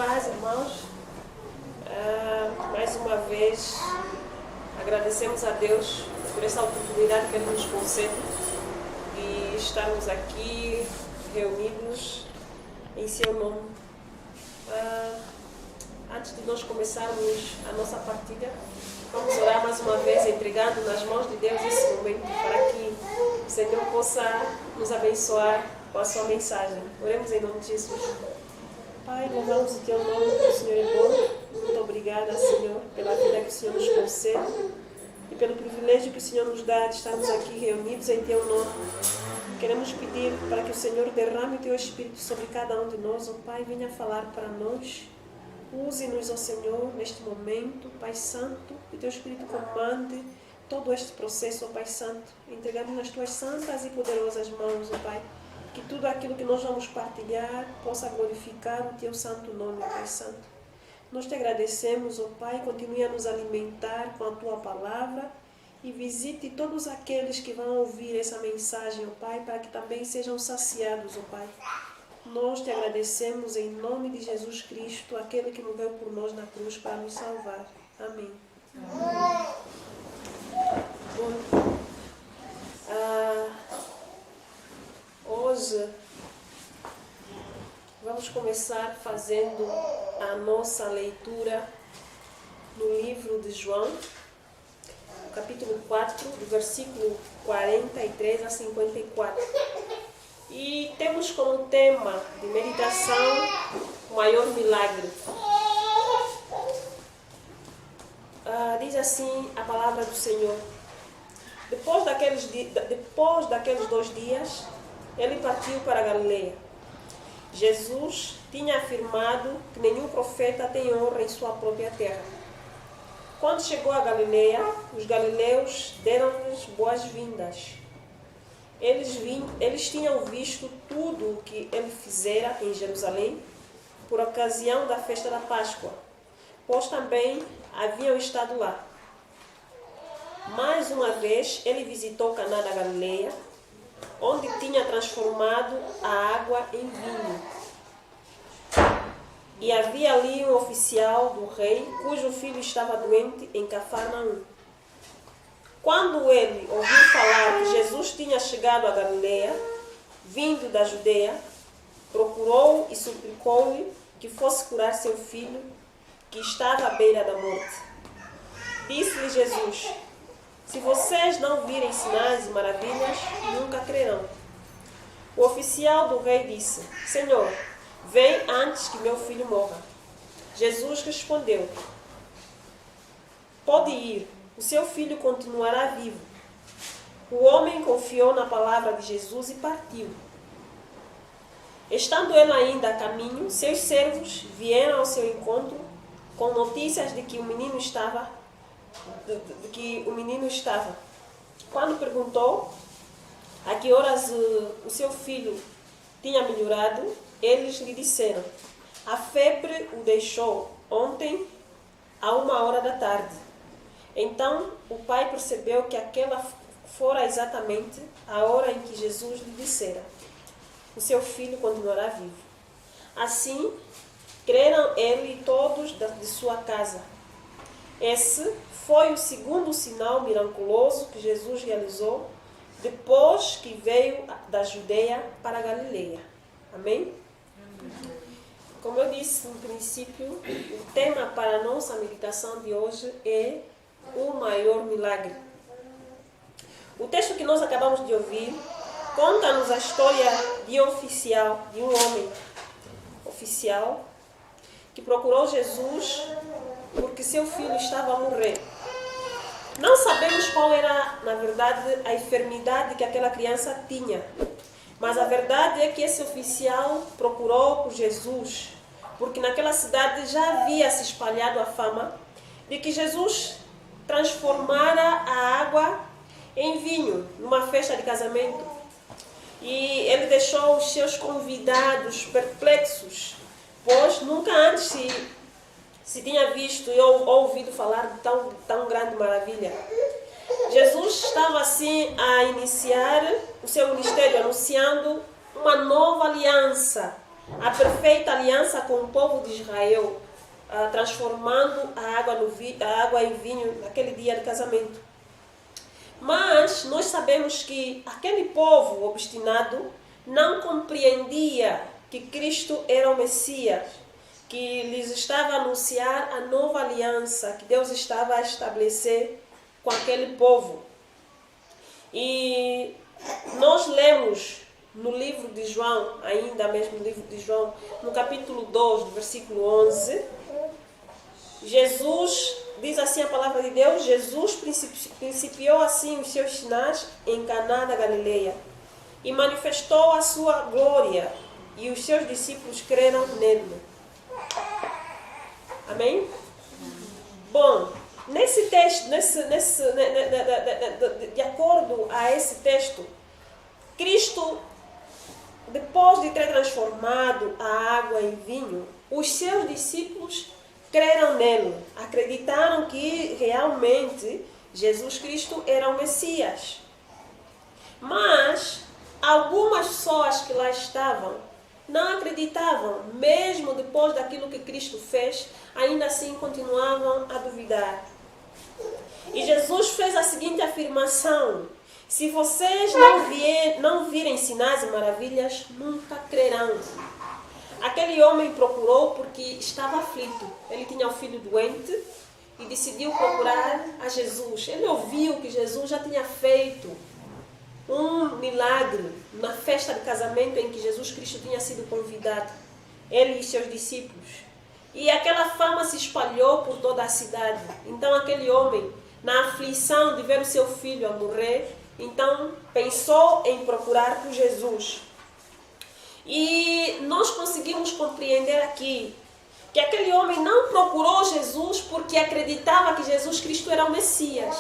paz, irmãos. Mais uma vez, agradecemos a Deus por essa oportunidade que Ele nos concede de estarmos aqui reunidos em Seu nome. Antes de nós começarmos a nossa partilha, vamos orar mais uma vez, entregando nas mãos de Deus esse momento para que o Senhor possa nos abençoar com a sua mensagem. Oremos em nome de Jesus. Pai, louvamos o Teu nome, que o Senhor é bom. Muito obrigada, Senhor, pela vida que o Senhor nos concede e pelo privilégio que o Senhor nos dá de estarmos aqui reunidos em Teu nome. Queremos pedir para que o Senhor derrame o Teu Espírito sobre cada um de nós, ó Pai, venha falar para nós. Use-nos, ó Senhor, neste momento, Pai Santo, que o Teu Espírito comande todo este processo, ó Pai Santo, entregamos nas Tuas santas e poderosas mãos, ó Pai, que tudo aquilo que nós vamos partilhar possa glorificar o Teu santo nome, ó Pai Santo. Nós Te agradecemos, ó Pai, continue a nos alimentar com a Tua palavra e visite todos aqueles que vão ouvir essa mensagem, ó Pai, para que também sejam saciados, ó Pai. Nós Te agradecemos em nome de Jesus Cristo, aquele que morreu por nós na cruz para nos salvar. Amém. Bom, hoje vamos começar fazendo a nossa leitura no livro de João, capítulo 4, do versículo 43 a 54. E temos como tema de meditação o maior milagre. Diz assim a palavra do Senhor. Depois daqueles 2 dias, ele partiu para a Galileia. Jesus tinha afirmado que nenhum profeta tem honra em sua própria terra. Quando chegou a Galileia, os galileus deram-lhes boas-vindas. Eles tinham visto tudo o que ele fizera em Jerusalém por ocasião da festa da Páscoa, pois também haviam estado lá. Mais uma vez, ele visitou Caná da Galileia, onde tinha transformado a água em vinho. E havia ali um oficial do rei, cujo filho estava doente em Cafarnaum. Quando ele ouviu falar que Jesus tinha chegado a Galileia, vindo da Judeia, procurou e suplicou-lhe que fosse curar seu filho, que estava à beira da morte. Disse-lhe Jesus: se vocês não virem sinais e maravilhas, nunca crerão. O oficial do rei disse: Senhor, vem antes que meu filho morra. Jesus respondeu: pode ir, o seu filho continuará vivo. O homem confiou na palavra de Jesus e partiu. Estando ele ainda a caminho, seus servos vieram ao seu encontro com notícias de que o menino estava. Quando perguntou a que horas o seu filho tinha melhorado, eles lhe disseram: a febre o deixou ontem a 1h da tarde. Então o pai percebeu que aquela fora exatamente a hora em que Jesus lhe dissera: o seu filho continuará vivo. Assim, creram ele e todos de sua casa. Esse foi o segundo sinal miraculoso que Jesus realizou depois que veio da Judeia para a Galileia. Amém? Como eu disse no princípio, o tema para a nossa meditação de hoje é o maior milagre. O texto que nós acabamos de ouvir conta-nos a história de um homem oficial que procurou Jesus porque seu filho estava a morrer. Não sabemos qual era, na verdade, a enfermidade que aquela criança tinha. Mas a verdade é que esse oficial procurou por Jesus, porque naquela cidade já havia se espalhado a fama de que Jesus transformara a água em vinho numa festa de casamento. E ele deixou os seus convidados perplexos, pois nunca antes se tinha visto e ouvido falar de tão grande maravilha. Jesus estava assim a iniciar o seu ministério, anunciando uma nova aliança a perfeita aliança com o povo de Israel, transformando a água em vinho naquele dia de casamento. Mas nós sabemos que aquele povo obstinado não compreendia que Cristo era o Messias, que lhes estava a anunciar a nova aliança que Deus estava a estabelecer com aquele povo. E nós lemos no livro de João, ainda mesmo no livro de João, no capítulo 2, versículo 11, Jesus, diz assim a palavra de Deus, Jesus principiou assim os seus sinais em Caná da Galileia e manifestou a sua glória e os seus discípulos creram nele. Amém? Bom, nesse texto, de acordo a esse texto, Cristo, depois de ter transformado a água em vinho, os seus discípulos creram nele, acreditaram que realmente Jesus Cristo era o Messias. Mas algumas pessoas que lá estavam não acreditavam, mesmo depois daquilo que Cristo fez, ainda assim continuavam a duvidar. E Jesus fez a seguinte afirmação: se vocês não virem sinais e maravilhas, nunca crerão. Aquele homem procurou porque estava aflito. Ele tinha um filho doente e decidiu procurar a Jesus. Ele ouviu que Jesus já tinha feito um milagre na festa de casamento em que Jesus Cristo tinha sido convidado, ele e seus discípulos. E aquela fama se espalhou por toda a cidade. Então aquele homem, na aflição de ver o seu filho a morrer, então pensou em procurar por Jesus. E nós conseguimos compreender aqui que aquele homem não procurou Jesus porque acreditava que Jesus Cristo era o Messias,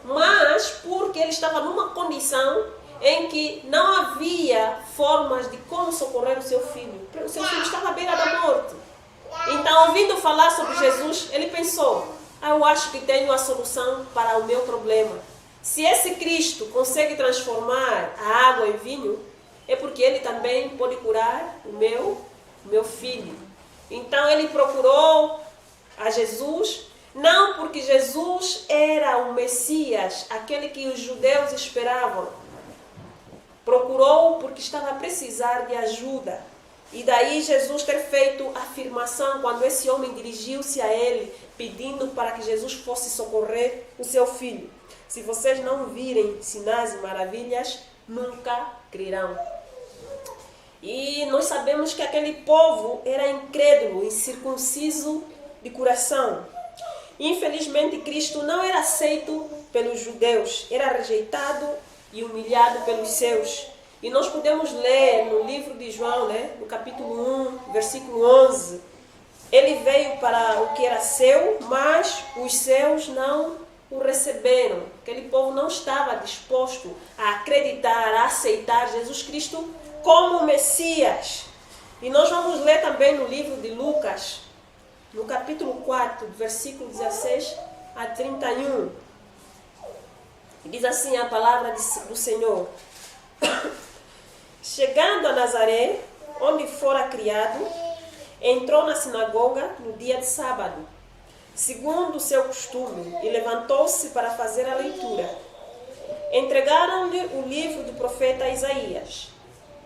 mas porque ele estava numa condição em que não havia formas de como socorrer o seu filho. O seu filho estava à beira da morte. Então, ouvindo falar sobre Jesus, ele pensou: eu acho que tenho a solução para o meu problema. Se esse Cristo consegue transformar a água em vinho, é porque ele também pode curar o meu filho. Então ele procurou a Jesus, não porque Jesus era o Messias, aquele que os judeus esperavam. Procurou porque estava a precisar de ajuda. E daí Jesus ter feito a afirmação quando esse homem dirigiu-se a ele, pedindo para que Jesus fosse socorrer o seu filho: se vocês não virem sinais e maravilhas, nunca crerão. E nós sabemos que aquele povo era incrédulo, incircunciso de coração. Infelizmente, Cristo não era aceito pelos judeus, era rejeitado e humilhado pelos seus. E nós podemos ler no livro de João, no capítulo 1, versículo 11. Ele veio para o que era seu, mas os seus não o receberam. Aquele povo não estava disposto a acreditar, a aceitar Jesus Cristo como o Messias. E nós vamos ler também no livro de Lucas, no capítulo 4, versículo 16 a 31. E diz assim a palavra do Senhor: chegando a Nazaré, onde fora criado, entrou na sinagoga no dia de sábado, segundo o seu costume, e levantou-se para fazer a leitura. Entregaram-lhe o livro do profeta Isaías.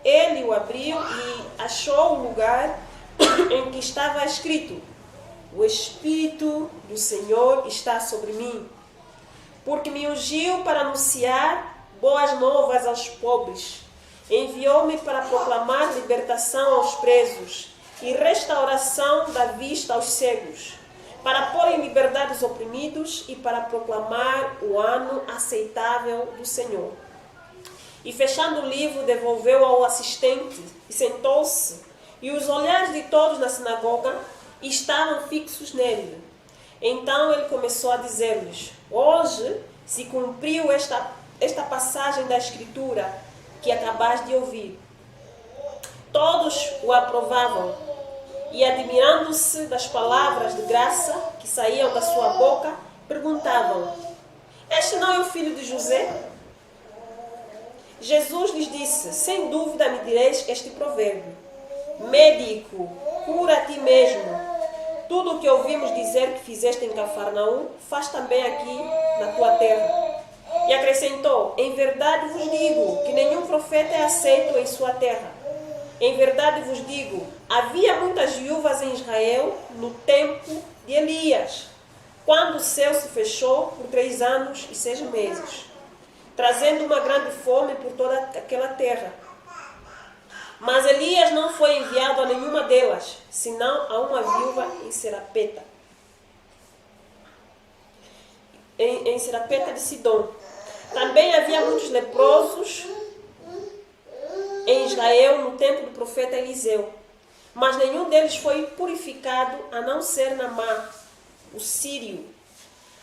Ele o abriu e achou o lugar em que estava escrito: o Espírito do Senhor está sobre mim, porque me ungiu para anunciar boas novas aos pobres. Enviou-me para proclamar libertação aos presos e restauração da vista aos cegos, para pôr em liberdade os oprimidos e para proclamar o ano aceitável do Senhor. E fechando o livro, devolveu ao assistente e sentou-se, e os olhares de todos na sinagoga estavam fixos nele. Então ele começou a dizer-lhes: hoje se cumpriu esta passagem da Escritura que acabais de ouvir. Todos o aprovavam e, admirando-se das palavras de graça que saíam da sua boca, perguntavam: este não é o filho de José? Jesus lhes disse: sem dúvida me direis este provérbio: médico, cura a ti mesmo. Tudo o que ouvimos dizer que fizeste em Cafarnaum, faz também aqui na tua terra. E acrescentou: em verdade vos digo que nenhum profeta é aceito em sua terra. Em verdade vos digo, havia muitas viúvas em Israel no tempo de Elias, quando o céu se fechou por 3 anos e 6 meses, trazendo uma grande fome por toda aquela terra. Mas Elias não foi enviado a nenhuma delas, senão a uma viúva em Serapeta, em Serapeta de Sidom. Também havia muitos leprosos em Israel no tempo do profeta Eliseu, mas nenhum deles foi purificado, a não ser Naamã, o sírio.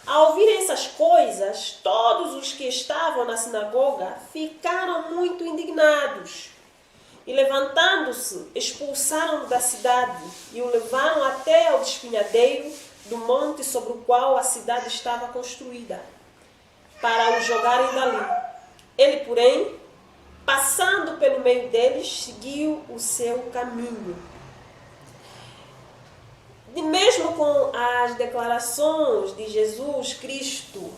Ao ouvirem essas coisas, todos os que estavam na sinagoga ficaram muito indignados. E levantando-se, expulsaram-no da cidade e o levaram até ao despenhadeiro do monte sobre o qual a cidade estava construída, para o jogarem dali. Ele, porém, passando pelo meio deles, seguiu o seu caminho. E mesmo com as declarações de Jesus Cristo,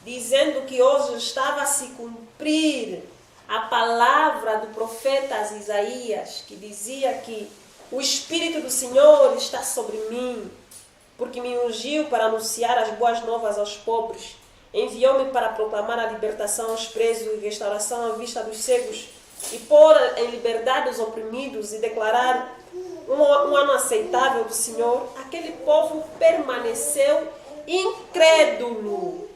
dizendo que hoje estava a se cumprir a palavra do profeta Isaías, que dizia que o Espírito do Senhor está sobre mim, porque me ungiu para anunciar as boas novas aos pobres, enviou-me para proclamar a libertação aos presos e restauração à vista dos cegos, e pôr em liberdade os oprimidos e declarar um ano aceitável do Senhor. Aquele povo permaneceu incrédulo.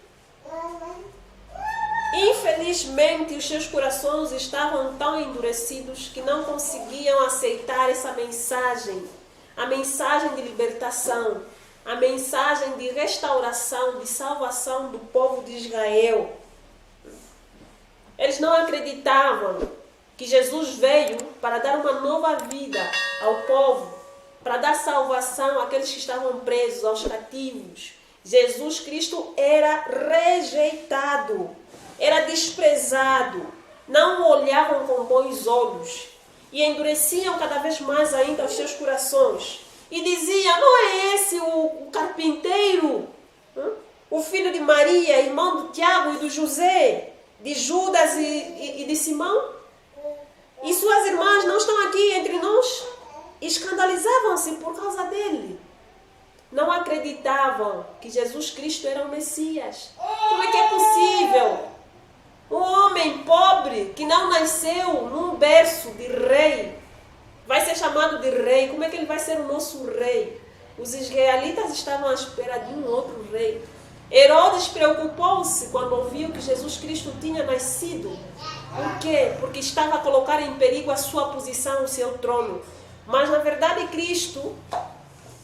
Infelizmente, os seus corações estavam tão endurecidos que não conseguiam aceitar essa mensagem, a mensagem de libertação, a mensagem de restauração, de salvação do povo de Israel. Eles não acreditavam que Jesus veio para dar uma nova vida ao povo, para dar salvação àqueles que estavam presos, aos cativos. Jesus Cristo era rejeitado, era desprezado, não o olhavam com bons olhos e endureciam cada vez mais ainda os seus corações. E diziam: não é esse o carpinteiro, o filho de Maria, irmão do Tiago e do José, de Judas e de Simão? E suas irmãs não estão aqui entre nós? Escandalizavam-se por causa dele. Não acreditavam que Jesus Cristo era o Messias. Como é que é possível um homem pobre que não nasceu num berço de rei vai ser chamado de rei? Como é que ele vai ser o nosso rei? Os israelitas estavam à espera de um outro rei. Herodes preocupou-se quando ouviu que Jesus Cristo tinha nascido. Por quê? Porque estava a colocar em perigo a sua posição, o seu trono. Mas na verdade Cristo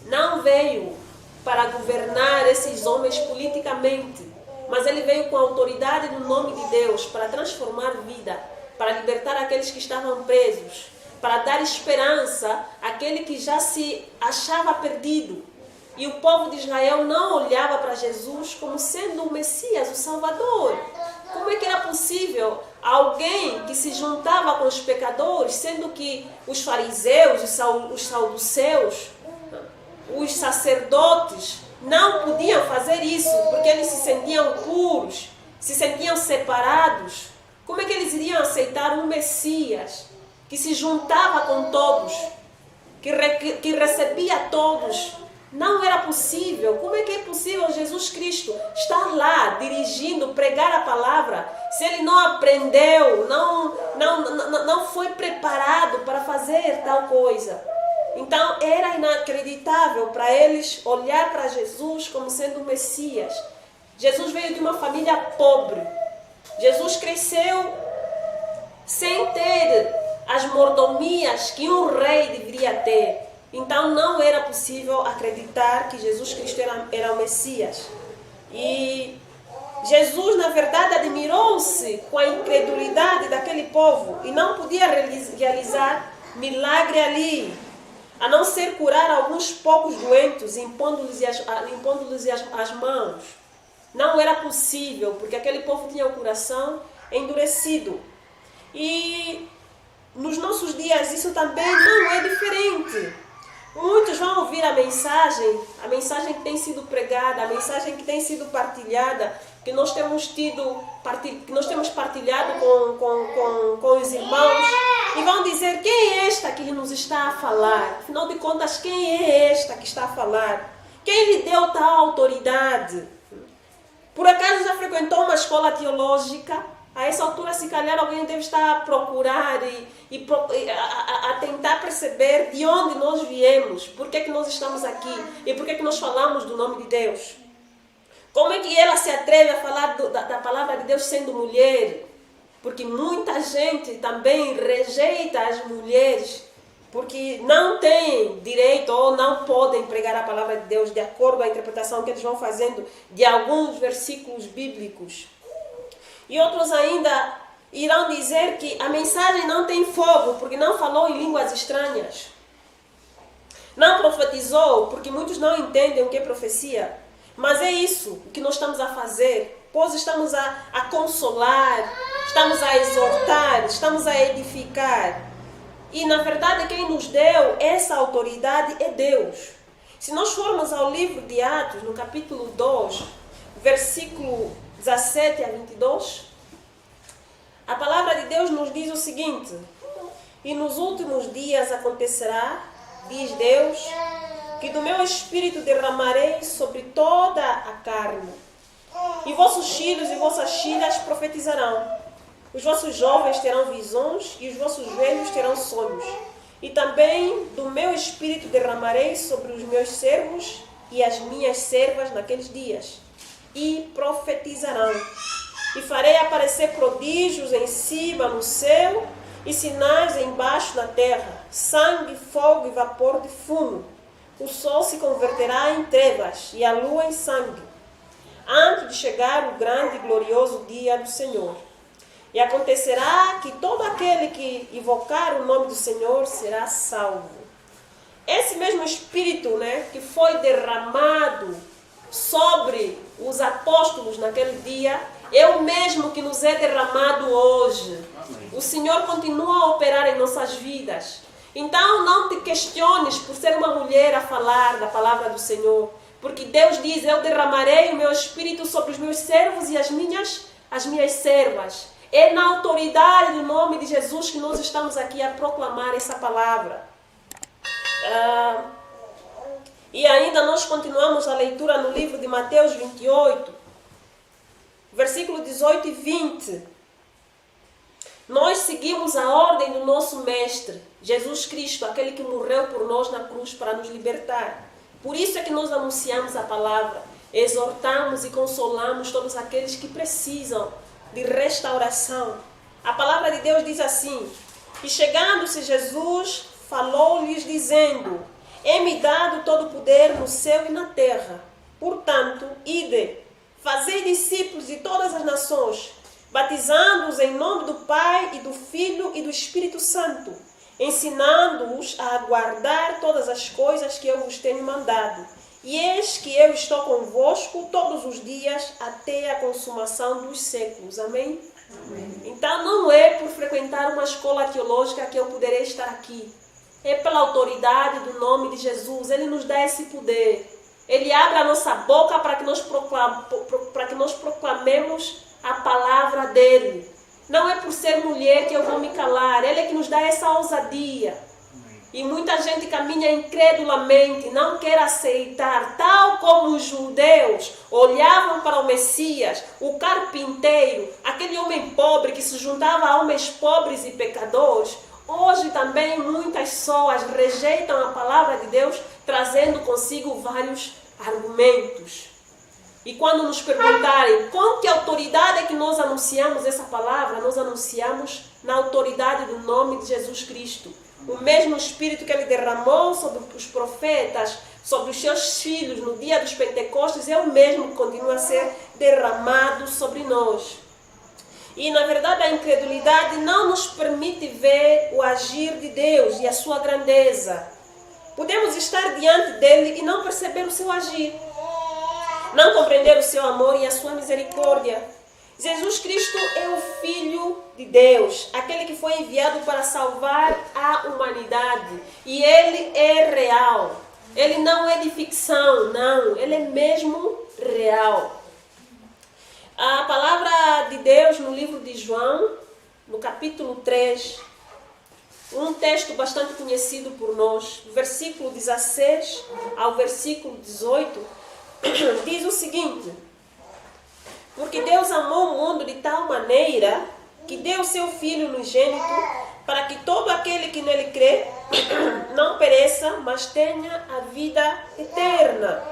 não veio para governar esses homens politicamente, mas ele veio com a autoridade no nome de Deus para transformar vida, para libertar aqueles que estavam presos, para dar esperança àquele que já se achava perdido. E o povo de Israel não olhava para Jesus como sendo o Messias, o Salvador. Como é que era possível alguém que se juntava com os pecadores, sendo que os fariseus, os saduceus, os sacerdotes não podiam fazer isso, porque eles se sentiam puros, se sentiam separados? Como é que eles iriam aceitar um Messias que se juntava com todos, que recebia todos? Não era possível. Como é que é possível Jesus Cristo estar lá dirigindo, pregar a palavra, se ele não aprendeu, não foi preparado para fazer tal coisa? Então era inacreditável para eles olhar para Jesus como sendo o Messias. Jesus veio de uma família pobre. Jesus cresceu sem ter as mordomias que um rei deveria ter. Então não era possível acreditar que Jesus Cristo era o Messias. E Jesus, na verdade, admirou-se com a incredulidade daquele povo e não podia realizar milagre ali, a não ser curar alguns poucos doentes, impondo-lhes as mãos. Não era possível, porque aquele povo tinha o coração endurecido. E nos nossos dias isso também não é diferente. Muitos vão ouvir a mensagem que tem sido pregada, a mensagem que tem sido partilhada, que nós temos partilhado com os irmãos, e vão dizer: quem é esta que nos está a falar? Afinal de contas, quem é esta que está a falar? Quem lhe deu tal autoridade? Por acaso já frequentou uma escola teológica? A essa altura, se calhar, alguém deve estar a procurar a tentar perceber de onde nós viemos, por que é que nós estamos aqui e por que é que nós falamos do nome de Deus. Como é que ela se atreve a falar da palavra de Deus sendo mulher? Porque muita gente também rejeita as mulheres porque não têm direito ou não podem pregar a palavra de Deus de acordo com a interpretação que eles vão fazendo de alguns versículos bíblicos. E outros ainda irão dizer que a mensagem não tem fogo porque não falou em línguas estranhas. Não profetizou porque muitos não entendem o que é profecia. Mas é isso que nós estamos a fazer, pois estamos a consolar, estamos a exortar, estamos a edificar. E na verdade quem nos deu essa autoridade é Deus. Se nós formos ao livro de Atos, no capítulo 2, versículo 17 a 22, a palavra de Deus nos diz o seguinte: e nos últimos dias acontecerá, diz Deus, que do meu espírito derramarei sobre toda a carne. E vossos filhos e vossas filhas profetizarão. Os vossos jovens terão visões e os vossos velhos terão sonhos. E também do meu espírito derramarei sobre os meus servos e as minhas servas naqueles dias. E profetizarão. E farei aparecer prodígios em cima no céu e sinais embaixo na terra, sangue, fogo e vapor de fumo. O sol se converterá em trevas e a lua em sangue, antes de chegar o grande e glorioso dia do Senhor. E acontecerá que todo aquele que invocar o nome do Senhor será salvo. Esse mesmo Espírito, que foi derramado sobre os apóstolos naquele dia, é o mesmo que nos é derramado hoje. O Senhor continua a operar em nossas vidas. Então não te questiones por ser uma mulher a falar da palavra do Senhor. Porque Deus diz: eu derramarei o meu Espírito sobre os meus servos e as minhas servas. É na autoridade do nome de Jesus que nós estamos aqui a proclamar essa palavra. E ainda nós continuamos a leitura no livro de Mateus 28, versículo 18 e 20. Nós seguimos a ordem do nosso Mestre, Jesus Cristo, aquele que morreu por nós na cruz para nos libertar. Por isso é que nós anunciamos a palavra, exortamos e consolamos todos aqueles que precisam de restauração. A palavra de Deus diz assim: e chegando-se Jesus, falou-lhes dizendo: é-me dado todo o poder no céu e na terra. Portanto, ide, fazei discípulos de todas as nações, batizando-os em nome do Pai e do Filho e do Espírito Santo, ensinando-os a guardar todas as coisas que eu vos tenho mandado. E eis que eu estou convosco todos os dias até a consumação dos séculos. Amém? Amém. Então não é por frequentar uma escola teológica que eu poderei estar aqui. É pela autoridade do nome de Jesus. Ele nos dá esse poder. Ele abre a nossa boca para que nós proclamemos a palavra dele. Não é por ser mulher que eu vou me calar. Ele é que nos dá essa ousadia. E muita gente caminha incredulamente, não quer aceitar, tal como os judeus olhavam para o Messias, o carpinteiro, aquele homem pobre que se juntava a homens pobres e pecadores. Hoje também muitas pessoas rejeitam a palavra de Deus, trazendo consigo vários argumentos. E quando nos perguntarem com que autoridade é que nós anunciamos essa palavra, nós anunciamos na autoridade do nome de Jesus Cristo. O mesmo Espírito que ele derramou sobre os profetas, sobre os seus filhos no dia dos Pentecostes, é o mesmo que continua a ser derramado sobre nós. E na verdade a incredulidade não nos permite ver o agir de Deus e a sua grandeza. Podemos estar diante dele e não perceber o seu agir, não compreender o seu amor e a sua misericórdia. Jesus Cristo é o Filho de Deus, aquele que foi enviado para salvar a humanidade. E ele é real. Ele não é de ficção, não. Ele é mesmo real. A palavra de Deus no livro de João, no capítulo 3, um texto bastante conhecido por nós, do versículo 16 ao versículo 18, diz o seguinte: porque Deus amou o mundo de tal maneira que deu o seu Filho unigênito para que todo aquele que nele crê não pereça, mas tenha a vida eterna.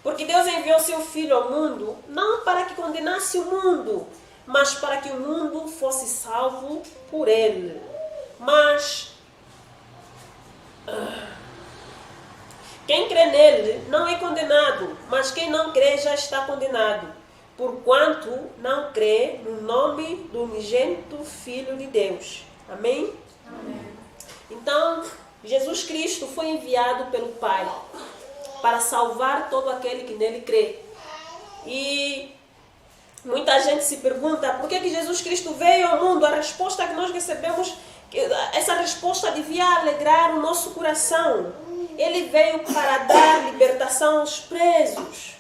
Porque Deus enviou seu Filho ao mundo não para que condenasse o mundo, mas para que o mundo fosse salvo por ele. Mas quem crê nele não é condenado, mas quem não crê já está condenado, porquanto não crê no nome do unigênito Filho de Deus. Amém? Amém. Então, Jesus Cristo foi enviado pelo Pai para salvar todo aquele que nele crê. E muita gente se pergunta por que Jesus Cristo veio ao mundo. A resposta que nós recebemos, essa resposta devia alegrar o nosso coração. Ele veio para dar libertação aos presos.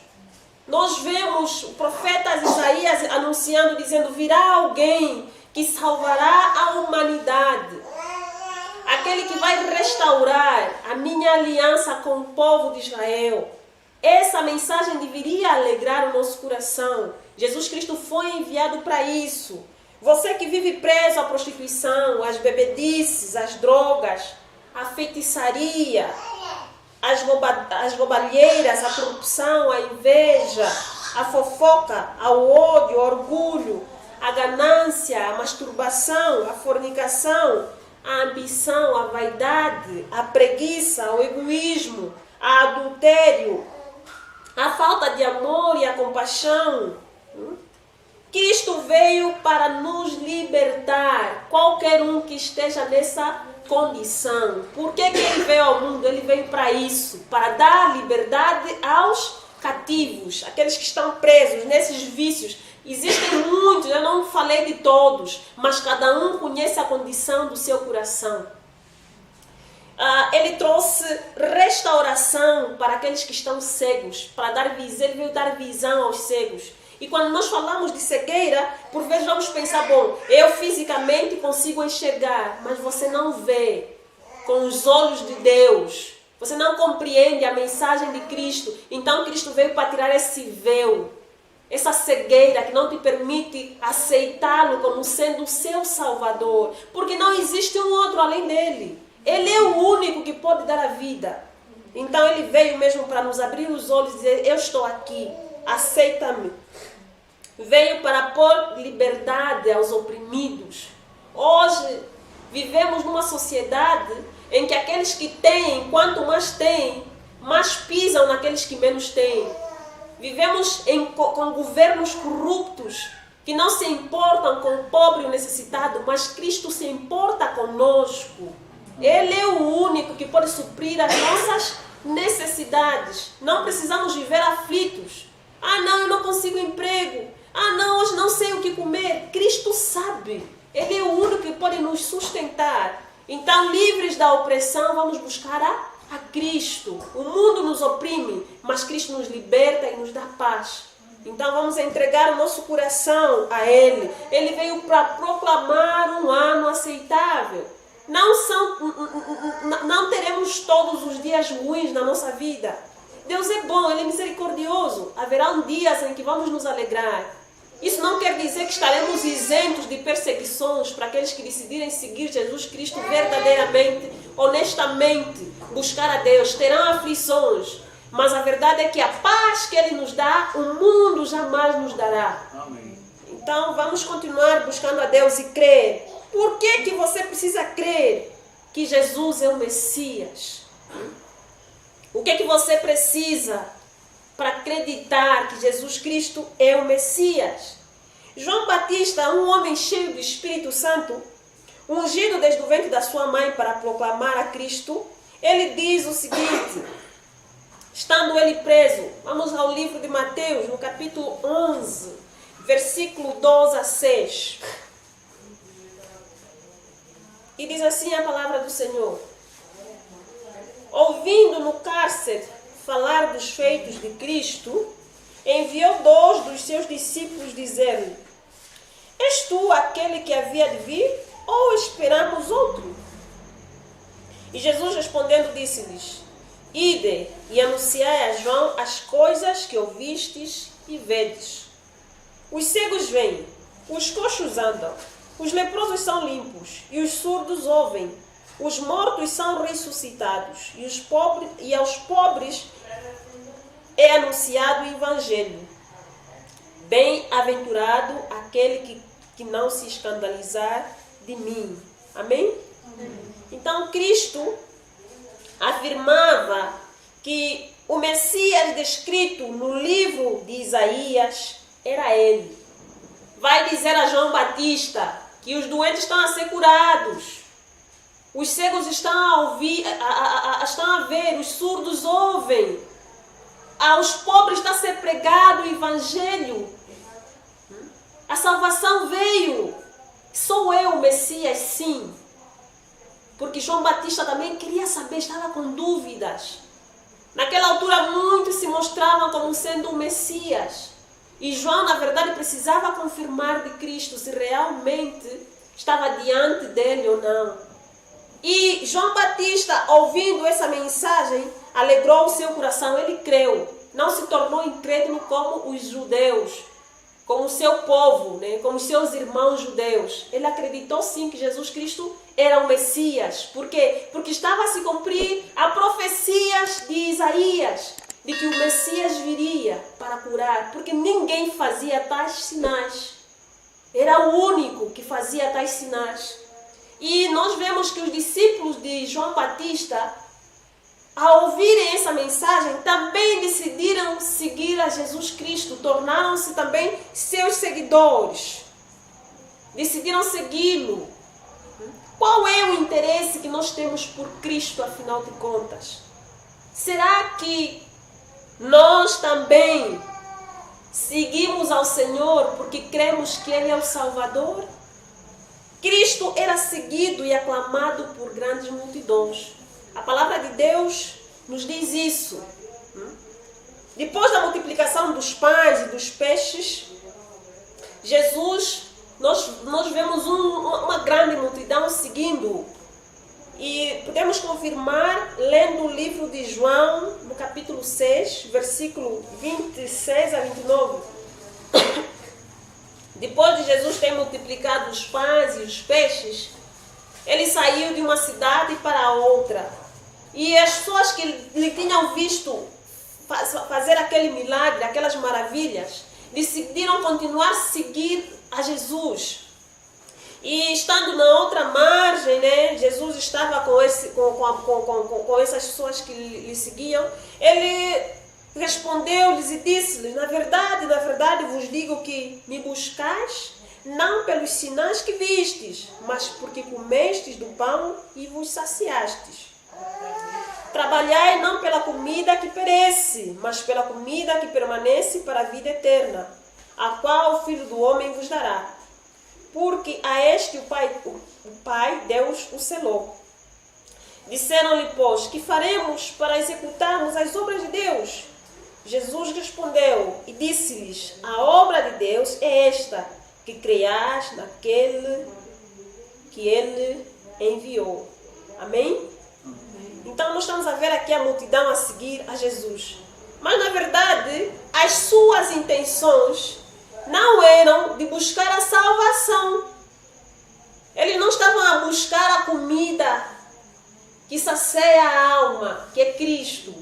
Nós vemos o profeta Isaías anunciando, dizendo: virá alguém que salvará a humanidade. Aquele que vai restaurar a minha aliança com o povo de Israel. Essa mensagem deveria alegrar o nosso coração. Jesus Cristo foi enviado para isso. Você que vive preso à prostituição, às bebedices, às drogas, à feitiçaria, às roubalheiras, à corrupção, à inveja, à fofoca, ao ódio, ao orgulho, à ganância, à masturbação, à fornicação, à ambição, à vaidade, à preguiça, ao egoísmo, ao adultério, à falta de amor e à compaixão. Cristo veio para nos libertar, qualquer um que esteja nessa condição. Por que ele veio ao mundo? Ele veio para isso, para dar liberdade aos cativos, aqueles que estão presos nesses vícios. Existem muitos, eu não falei de todos, mas cada um conhece a condição do seu coração. Ele trouxe restauração para aqueles que estão cegos, para dar visão. Ele veio dar visão aos cegos. E quando nós falamos de cegueira, por vezes vamos pensar: bom, eu fisicamente consigo enxergar, mas você não vê com os olhos de Deus. Você não compreende a mensagem de Cristo. Então Cristo veio para tirar esse véu, essa cegueira que não te permite aceitá-lo como sendo o seu Salvador. Porque não existe um outro além dele. Ele é o único que pode dar a vida. Então ele veio mesmo para nos abrir os olhos e dizer: eu estou aqui, aceita-me. Veio para pôr liberdade aos oprimidos. Hoje vivemos numa sociedade em que aqueles que têm, quanto mais têm, mais pisam naqueles que menos têm. Vivemos com governos corruptos que não se importam com o pobre e o necessitado, mas Cristo se importa conosco. Ele é o único que pode suprir as nossas necessidades. Não precisamos viver aflitos. Ah, não, eu não consigo emprego. Ah, não, hoje não sei o que comer. Cristo sabe. Ele é o único que pode nos sustentar. Então, livres da opressão, vamos buscar a Cristo. O mundo nos oprime, mas Cristo nos liberta e nos dá paz. Então, vamos entregar o nosso coração a Ele. Ele veio para proclamar um ano aceitável. Não teremos todos os dias ruins na nossa vida. Deus é bom, Ele é misericordioso. Haverá dias em que vamos nos alegrar. Isso não quer dizer que estaremos isentos de perseguições para aqueles que decidirem seguir Jesus Cristo verdadeiramente, honestamente, buscar a Deus. Terão aflições, mas a verdade é que a paz que Ele nos dá, o mundo jamais nos dará. Amém. Então vamos continuar buscando a Deus e crer. Por que você precisa crer que Jesus é o Messias? O que você precisa para acreditar que Jesus Cristo é o Messias? João Batista, um homem cheio do Espírito Santo, ungido desde o ventre da sua mãe para proclamar a Cristo, ele diz o seguinte, estando ele preso, vamos ao livro de Mateus, no capítulo 11, versículo 12 a 6. E diz assim a palavra do Senhor: ouvindo no cárcere falar dos feitos de Cristo, enviou 2 dos seus discípulos, dizendo: és tu aquele que havia de vir, ou esperamos outro? E Jesus respondendo disse-lhes: ide e anunciai a João as coisas que ouvistes e vedes. Os cegos vêm, os coxos andam, os leprosos são limpos, e os surdos ouvem, os mortos são ressuscitados, e aos pobres é anunciado o Evangelho. Bem-aventurado aquele que não se escandalizar de mim. Amém? Amém. Então Cristo afirmava que o Messias descrito no livro de Isaías era ele. Vai dizer a João Batista que os doentes estão a ser curados, os cegos estão a ouvir, estão a ver, os surdos ouvem, aos pobres está a ser pregado o Evangelho. A salvação veio. Sou eu o Messias, sim. Porque João Batista também queria saber, estava com dúvidas. Naquela altura muitos se mostravam como sendo o Messias. E João, na verdade, precisava confirmar de Cristo se realmente estava diante dele ou não. E João Batista, ouvindo essa mensagem, alegrou o seu coração. Ele creu. Não se tornou incrédulo como os judeus, como o seu povo, né? Como os seus irmãos judeus. Ele acreditou sim que Jesus Cristo era o Messias. Por quê? Porque estava a se cumprir a profecias de Isaías, de que o Messias viria para curar, porque ninguém fazia tais sinais. Era o único que fazia tais sinais. E nós vemos que os discípulos de João Batista, ao ouvirem essa mensagem, também decidiram seguir a Jesus Cristo, tornaram-se também seus seguidores. Decidiram segui-lo. Qual é o interesse que nós temos por Cristo, afinal de contas? Será que nós também seguimos ao Senhor porque cremos que Ele é o Salvador? Cristo era seguido e aclamado por grandes multidões. A palavra de Deus nos diz isso. Depois da multiplicação dos pães e dos peixes, Jesus, nós vemos uma grande multidão seguindo-o. E podemos confirmar lendo o livro de João, no capítulo 6, versículo 26 a 29. Depois de Jesus ter multiplicado os pães e os peixes, ele saiu de uma cidade para outra. E as pessoas que lhe tinham visto fazer aquele milagre, aquelas maravilhas, decidiram continuar a seguir a Jesus. E estando na outra margem, né, Jesus estava com essas pessoas que lhe seguiam. Ele respondeu-lhes e disse-lhes: na verdade vos digo que me buscais, não pelos sinais que vistes, mas porque comestes do pão e vos saciastes. Trabalhai não pela comida que perece, mas pela comida que permanece para a vida eterna, a qual o Filho do Homem vos dará. Porque a este o Pai, Deus, o selou. Disseram-lhe, pois, que faremos para executarmos as obras de Deus? Jesus respondeu e disse-lhes: a obra de Deus é esta, que creias naquele que Ele enviou. Amém? Então nós estamos a ver aqui a multidão a seguir a Jesus. Mas na verdade, as suas intenções não eram de buscar a salvação. Eles não estavam a buscar a comida que sacia a alma, que é Cristo.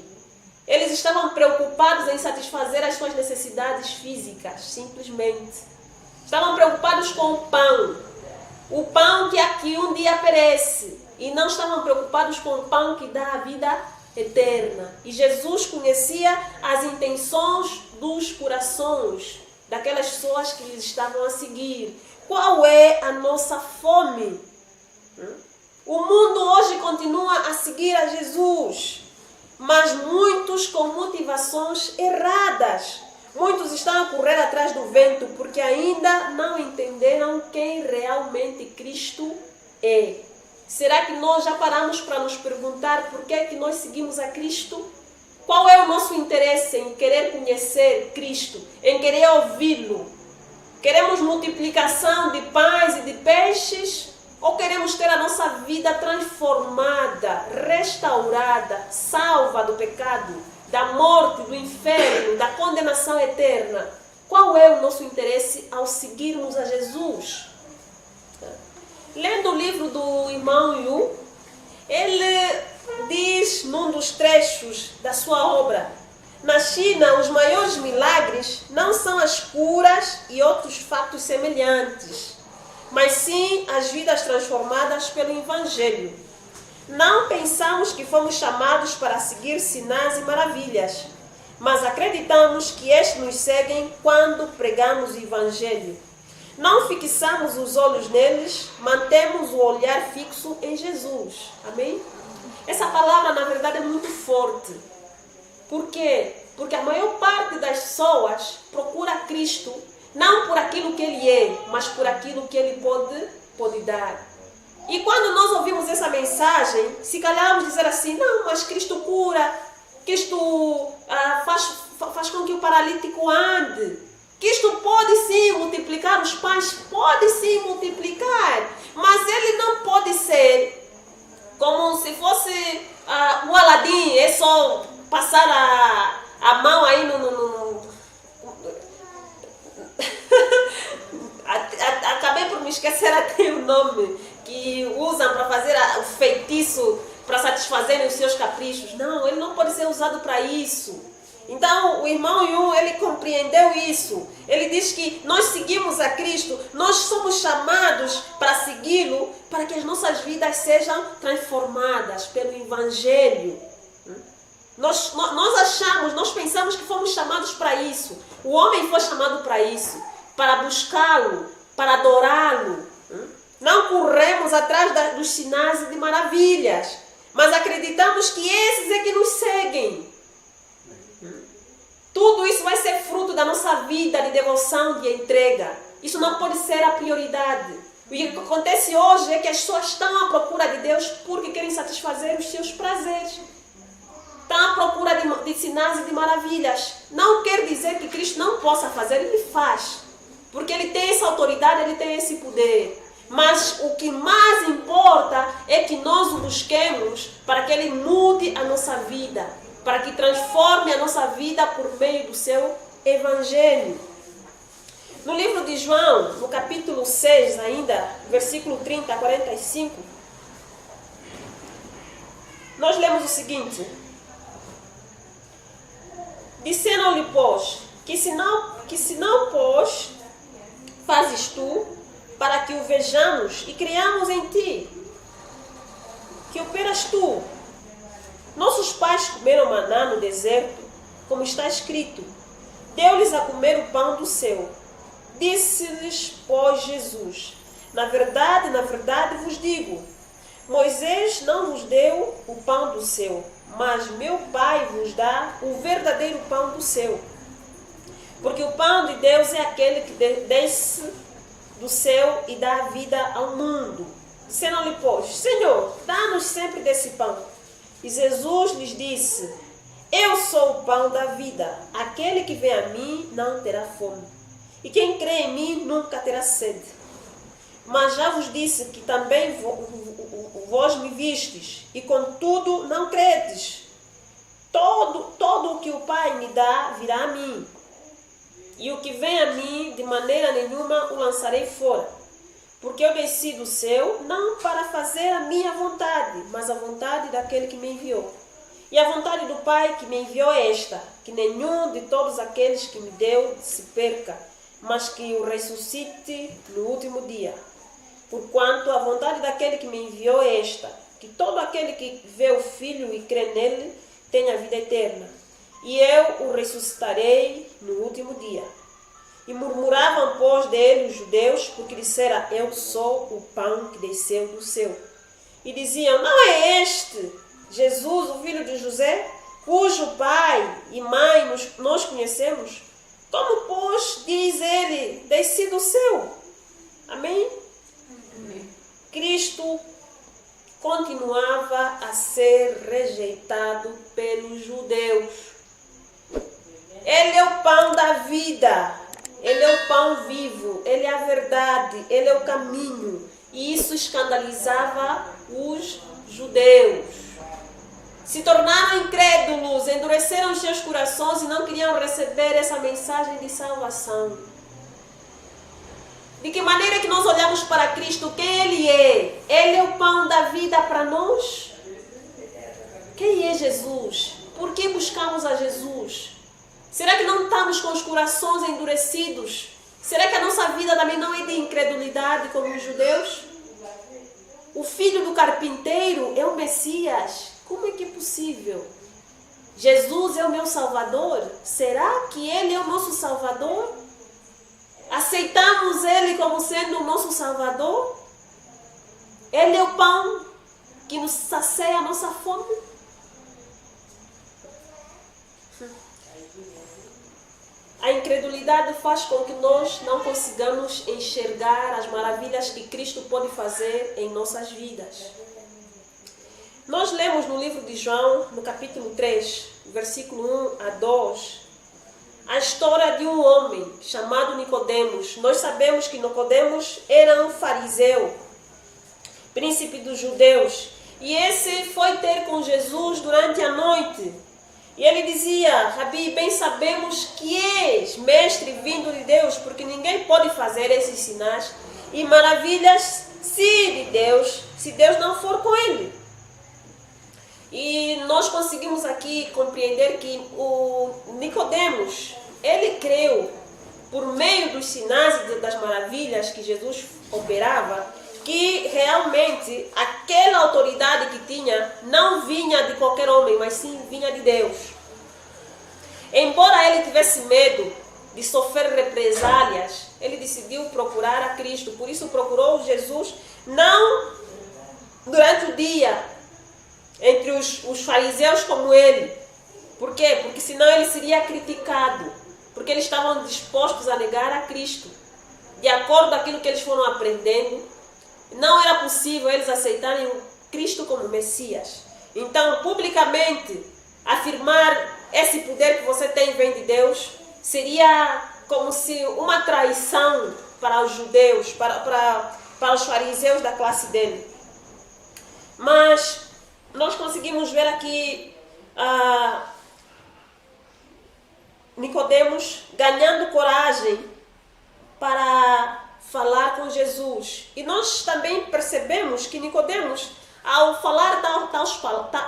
Eles estavam preocupados em satisfazer as suas necessidades físicas, simplesmente. Estavam preocupados com o pão que aqui um dia perece. E não estavam preocupados com o pão que dá a vida eterna. E Jesus conhecia as intenções dos corações daquelas pessoas que lhes estavam a seguir. Qual é a nossa fome? O mundo hoje continua a seguir a Jesus, mas muitos com motivações erradas. Muitos estão a correr atrás do vento porque ainda não entenderam quem realmente Cristo é. Será que nós já paramos para nos perguntar por que é que nós seguimos a Cristo? Qual é o nosso interesse em querer conhecer Cristo, em querer ouvi-lo? Queremos multiplicação de pães e de peixes? Ou queremos ter a nossa vida transformada, restaurada, salva do pecado, da morte, do inferno, da condenação eterna? Qual é o nosso interesse ao seguirmos a Jesus? Lendo o livro do irmão Yu, ele diz num dos trechos da sua obra: na China, os maiores milagres não são as curas e outros fatos semelhantes, mas sim as vidas transformadas pelo Evangelho. Não pensamos que fomos chamados para seguir sinais e maravilhas, mas acreditamos que estes nos seguem quando pregamos o Evangelho. Não fixamos os olhos neles, mantemos o olhar fixo em Jesus. Amém? Essa palavra, na verdade, é muito forte. Por quê? Porque a maior parte das pessoas procura Cristo não por aquilo que Ele é, mas por aquilo que Ele pode dar. E quando nós ouvimos essa mensagem, se calhar vamos dizer assim: não, mas Cristo cura, Cristo faz com que o paralítico ande. Cristo pode sim multiplicar os pães, pode sim multiplicar, mas Ele não pode ser como se fosse o Aladim, é só passar a mão aí Acabei por me esquecer até o nome que usam para fazer o feitiço para satisfazerem os seus caprichos. Não, ele não pode ser usado para isso. Então, o irmão Yu, ele compreendeu isso. Ele diz que nós seguimos a Cristo, nós somos chamados para segui-lo, para que as nossas vidas sejam transformadas pelo Evangelho. Nós pensamos que fomos chamados para isso. O homem foi chamado para isso, para buscá-lo, para adorá-lo. Não corremos atrás dos sinais e de maravilhas, mas acreditamos que esses é que nos seguem. Tudo isso vai ser fruto da nossa vida de devoção, de entrega. Isso não pode ser a prioridade. O que acontece hoje é que as pessoas estão à procura de Deus porque querem satisfazer os seus prazeres. Estão à procura de sinais e de maravilhas. Não quer dizer que Cristo não possa fazer, Ele faz. Porque Ele tem essa autoridade, Ele tem esse poder. Mas o que mais importa é que nós o busquemos para que Ele mude a nossa vida, para que transforme a nossa vida por meio do seu Evangelho. No livro de João, no capítulo 6 ainda, versículo 30 a 45, nós lemos o seguinte: disseram-lhe, pois, que sinal, pois, fazes tu, para que o vejamos e criamos em ti? Que operas tu? Nossos pais comeram maná no deserto, como está escrito: deu-lhes a comer o pão do céu. Disse-lhes, pois, Jesus: na verdade vos digo, Moisés não vos deu o pão do céu, mas meu Pai vos dá o verdadeiro pão do céu. Porque o pão de Deus é aquele que desce do céu e dá vida ao mundo. Disseram-lhe, pois, Senhor, dá-nos sempre desse pão. E Jesus lhes disse: eu sou o pão da vida. Aquele que vem a mim não terá fome, e quem crê em mim nunca terá sede. Mas já vos disse que também vós me vistes, e contudo não credes. Todo o que o Pai me dá virá a mim, e o que vem a mim, de maneira nenhuma o lançarei fora. Porque eu desci do céu, não para fazer a minha vontade, mas a vontade daquele que me enviou. E a vontade do Pai que me enviou é esta: que nenhum de todos aqueles que me deu se perca, mas que o ressuscite no último dia. Porquanto a vontade daquele que me enviou é esta: que todo aquele que vê o Filho e crê nele tenha vida eterna. E eu o ressuscitarei no último dia. E murmuravam, pois, dele os judeus, porque dissera: eu sou o pão que desceu do céu. E diziam: não é este Jesus, o filho de José, cujo pai e mãe nós conhecemos? Como, pois, diz ele: desci do céu? Amém? Amém. Cristo continuava a ser rejeitado pelos judeus. Ele é o pão da vida, ele é o pão vivo, ele é a verdade, ele é o caminho. E isso escandalizava os judeus. Se tornaram incrédulos, endureceram os seus corações e não queriam receber essa mensagem de salvação. De que maneira que nós olhamos para Cristo, quem Ele é? Ele é o pão da vida para nós? Quem é Jesus? Por que buscamos a Jesus? Será que não estamos com os corações endurecidos? Será que a nossa vida também não é de incredulidade como os judeus? O filho do carpinteiro é o Messias. Como é que é possível? Jesus é o meu Salvador? Será que Ele é o nosso Salvador? Aceitamos Ele como sendo o nosso Salvador? Ele é o pão que nos sacia a nossa fome? A incredulidade faz com que nós não consigamos enxergar as maravilhas que Cristo pode fazer em nossas vidas. Nós lemos no livro de João, no capítulo 3, versículo 1 a 2, a história de um homem chamado Nicodemos. Nós sabemos que Nicodemos era um fariseu, príncipe dos judeus, e esse foi ter com Jesus durante a noite. E ele dizia: Rabi, bem sabemos que és mestre vindo de Deus, porque ninguém pode fazer esses sinais e maravilhas se Deus não for com ele. E nós conseguimos aqui compreender que o Nicodemos, ele creu por meio dos sinais e das maravilhas que Jesus operava, que realmente aquela autoridade que tinha não vinha de qualquer homem, mas sim vinha de Deus. Embora ele tivesse medo de sofrer represálias, ele decidiu procurar a Cristo. Por isso procurou Jesus, não durante o dia, entre os fariseus como ele. Por quê? Porque senão ele seria criticado. Porque eles estavam dispostos a negar a Cristo. De acordo com aquilo que eles foram aprendendo, não era possível eles aceitarem o Cristo como Messias. Então, publicamente, afirmar esse poder que você tem vem de Deus seria como se uma traição para os judeus, para os fariseus da classe dele. Mas nós conseguimos ver aqui Nicodemos ganhando coragem para falar com Jesus. E nós também percebemos que Nicodemos, ao falar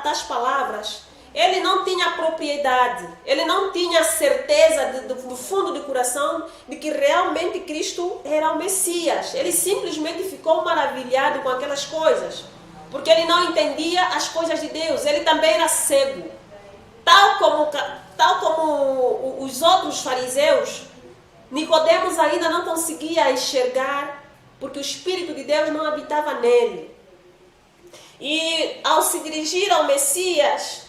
tais palavras, ele não tinha propriedade, ele não tinha certeza do fundo do coração de que realmente Cristo era o Messias. Ele simplesmente ficou maravilhado com aquelas coisas, porque ele não entendia as coisas de Deus. Ele também era cego, tal como os outros fariseus. Nicodemos ainda não conseguia enxergar, porque o Espírito de Deus não habitava nele. E ao se dirigir ao Messias,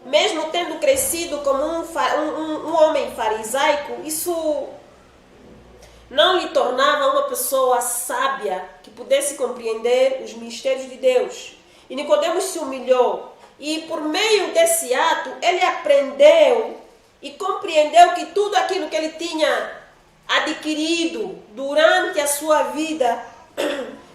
mesmo tendo crescido como um homem farisaico, isso não lhe tornava uma pessoa sábia que pudesse compreender os mistérios de Deus. E Nicodemos se humilhou, e por meio desse ato ele aprendeu e compreendeu que tudo aquilo que ele tinha adquirido durante a sua vida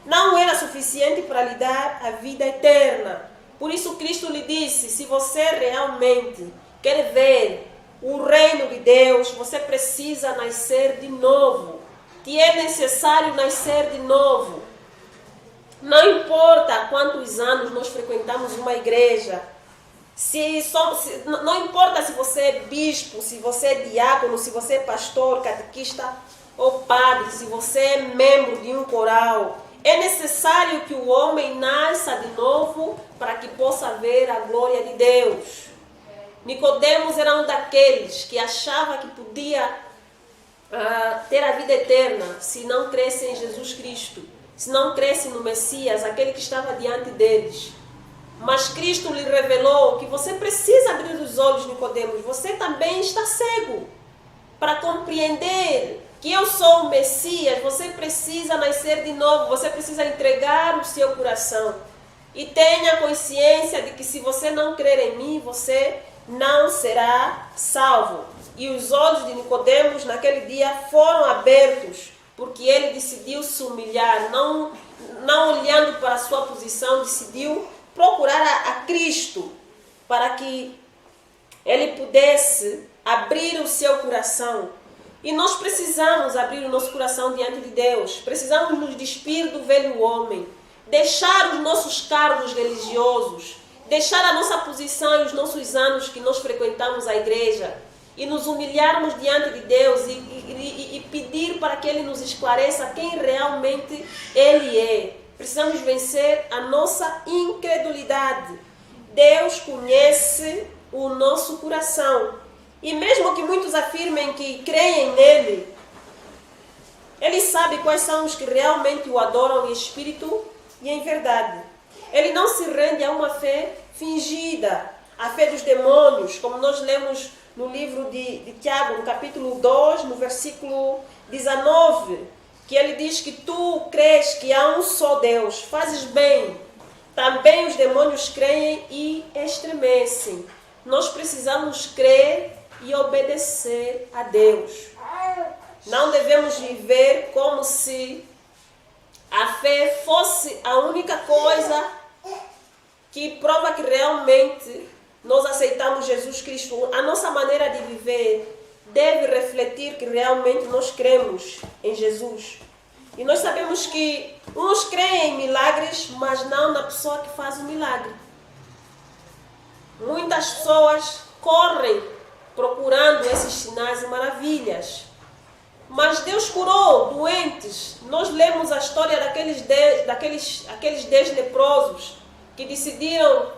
não era suficiente para lhe dar a vida eterna. Por isso Cristo lhe disse: se você realmente quer ver o reino de Deus, você precisa nascer de novo. Te é necessário nascer de novo. Não importa quantos anos nós frequentamos uma igreja, não importa se você é bispo, se você é diácono, se você é pastor, catequista ou padre, se você é membro de um coral, é necessário que o homem nasça de novo para que possa ver a glória de Deus. Nicodemos era um daqueles que achava que podia ter a vida eterna se não cresce em Jesus Cristo, se não cresce no Messias, aquele que estava diante deles. Mas Cristo lhe revelou que você precisa abrir os olhos, Nicodemos. Você também está cego para compreender que eu sou o Messias. Você precisa nascer de novo. Você precisa entregar o seu coração. E tenha consciência de que se você não crer em mim, você não será salvo. E os olhos de Nicodemos naquele dia foram abertos, porque ele decidiu se humilhar, não olhando para a sua posição, decidiu procurar a Cristo para que ele pudesse abrir o seu coração. E nós precisamos abrir o nosso coração diante de Deus. Precisamos nos despir do velho homem, deixar os nossos cargos religiosos, deixar a nossa posição e os nossos anos que nós frequentamos a igreja e nos humilharmos diante de Deus e pedir para que Ele nos esclareça quem realmente Ele é. Precisamos vencer a nossa incredulidade. Deus conhece o nosso coração. E mesmo que muitos afirmem que creem nele, Ele sabe quais são os que realmente o adoram em espírito e em verdade. Ele não se rende a uma fé fingida, a fé dos demônios, como nós lemos no livro de Tiago, no capítulo 2, no versículo 19, que ele diz que tu crês que há um só Deus, fazes bem. Também os demônios creem e estremecem. Nós precisamos crer e obedecer a Deus. Não devemos viver como se a fé fosse a única coisa que prova que realmente nós aceitamos Jesus Cristo. A nossa maneira de viver deve refletir que realmente nós cremos em Jesus. E nós sabemos que uns creem em milagres, mas não na pessoa que faz o milagre. Muitas pessoas correm procurando esses sinais e maravilhas. Mas Deus curou doentes. Nós lemos a história daqueles 10 leprosos que decidiram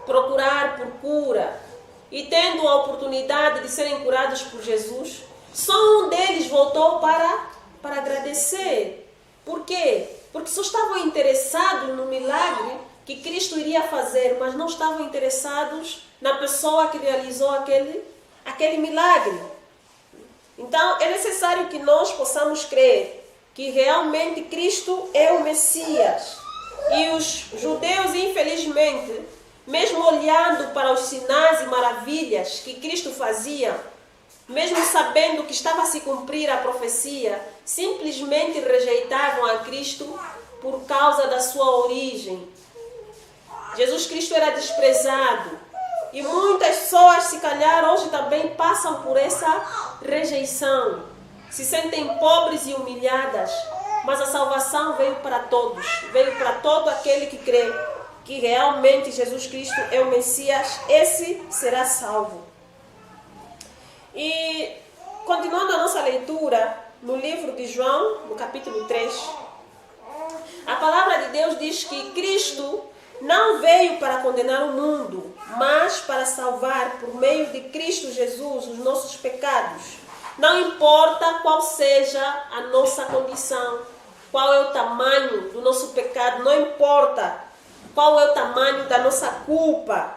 procurar por cura. E tendo a oportunidade de serem curados por Jesus, só um deles voltou para agradecer. Por quê? Porque só estavam interessados no milagre que Cristo iria fazer, mas não estavam interessados na pessoa que realizou aquele milagre. Então, é necessário que nós possamos crer que realmente Cristo é o Messias. E os judeus, infelizmente, mesmo olhando para os sinais e maravilhas que Cristo fazia, mesmo sabendo que estava a se cumprir a profecia, simplesmente rejeitavam a Cristo por causa da sua origem. Jesus Cristo era desprezado. E muitas pessoas, se calhar, hoje também passam por essa rejeição. Se sentem pobres e humilhadas. Mas a salvação veio para todos. Veio para todo aquele que crê que realmente Jesus Cristo é o Messias. Esse será salvo. E, continuando a nossa leitura, no livro de João, no capítulo 3, a palavra de Deus diz que Cristo não veio para condenar o mundo, mas para salvar, por meio de Cristo Jesus, os nossos pecados. Não importa qual seja a nossa condição, qual é o tamanho do nosso pecado, não importa qual é o tamanho da nossa culpa.